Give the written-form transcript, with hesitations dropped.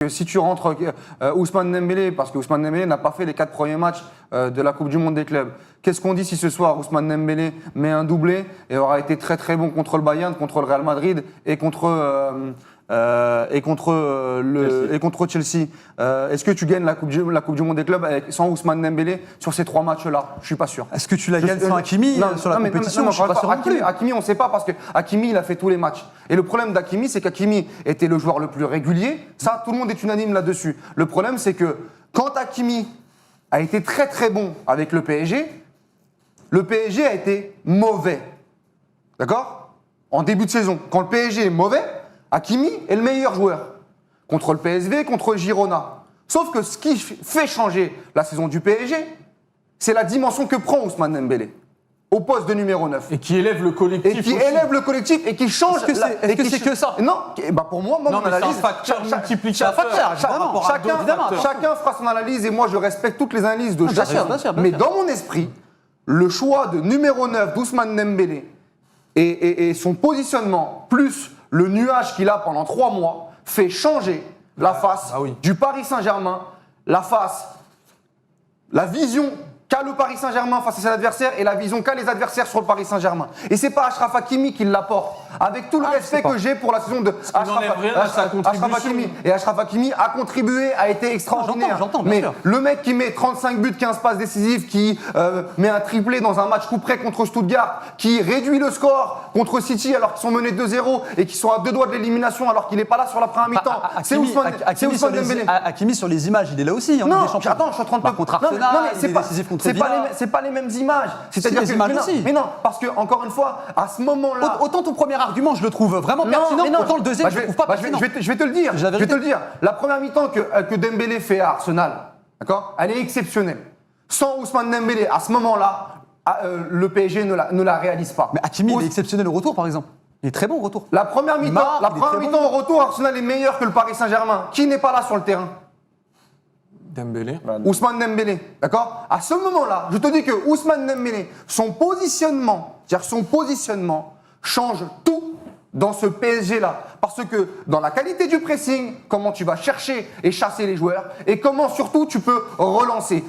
Si tu rentres Ousmane Dembélé, parce que Ousmane Dembélé n'a pas fait les 4 premiers matchs de la Coupe du Monde des clubs, qu'est-ce qu'on dit si ce soir Ousmane Dembélé met un doublé et aura été très très bon contre le Bayern, contre le Real Madrid et contre Chelsea. Est-ce que tu gagnes la coupe du Monde des clubs sans Ousmane Dembélé sur ces 3 matchs-là? Je suis pas sûr. Est-ce que tu la gagnes sans Hakimi sur la compétition? Je suis pas sûr non plus. Hakimi, on ne sait pas parce que Hakimi, il a fait tous les matchs. Et le problème d'Hakimi, c'est qu'Hakimi était le joueur le plus régulier. Ça, tout le monde est unanime là-dessus. Le problème, c'est que quand Hakimi a été très très bon avec le PSG a été mauvais. D'accord? En début de saison. Quand le PSG est mauvais, Hakimi est le meilleur joueur. Contre le PSV, contre Girona. Sauf que ce qui fait changer la saison du PSG, c'est la dimension que prend Ousmane Dembélé au poste de numéro 9. Et qui élève le collectif. Et qui élève le collectif et qui change. Est-ce que c'est que ça? Non, bah pour moi, mon analyse. C'est un facteur multiplicateur. Chacun fera son analyse et moi je respecte toutes les analyses de chacun. Mais dans mon esprit, le choix de numéro 9 d'Ousmane Dembélé et son positionnement, plus le nuage qu'il a pendant 3 mois, fait changer la face du Paris Saint-Germain, la vision qu'a le Paris Saint-Germain face à ses adversaires et la vision qu'a les adversaires sur le Paris Saint-Germain. Et c'est pas Achraf Hakimi qui l'apporte. Avec tout le respect que j'ai pour la saison de Achraf Hakimi. Et Achraf Hakimi a contribué, a été extraordinaire. J'entends, mais le mec qui met 35 buts, 15 passes décisives, qui met un triplé dans un match coup près contre Stuttgart, qui réduit le score contre City alors qu'ils sont menés 2-0 et qui sont à 2 doigts de l'élimination alors qu'il n'est pas là sur la première mi-temps. C'est Ousmane Dembélé. Hakimi sur les images, il est là aussi. Non, attends, je suis en train de te... Contre Arsenal, il est décisif contre Villa. C'est pas les mêmes images. C'est-à-dire que images aussi. Mais non, parce que encore une fois, à ce moment-là, autant ton premier argument, je le trouve vraiment pertinent, autant le deuxième, je le trouve pas pertinent. Je vais te le dire. La première mi-temps que Dembélé fait à Arsenal, d'accord, elle est exceptionnelle. Sans Ousmane Dembélé, à ce moment-là, le PSG ne la réalise pas. Mais Hakimi, il est exceptionnel au retour, par exemple. Il est très bon au retour. La première mi-temps au retour, Arsenal est meilleur que le Paris Saint-Germain. Qui n'est pas là sur le terrain? Dembélé. Ousmane Dembélé, d'accord? À ce moment-là, je te dis que Ousmane Dembélé, son positionnement change tout dans ce PSG-là. Parce que dans la qualité du pressing, comment tu vas chercher et chasser les joueurs et comment surtout tu peux relancer.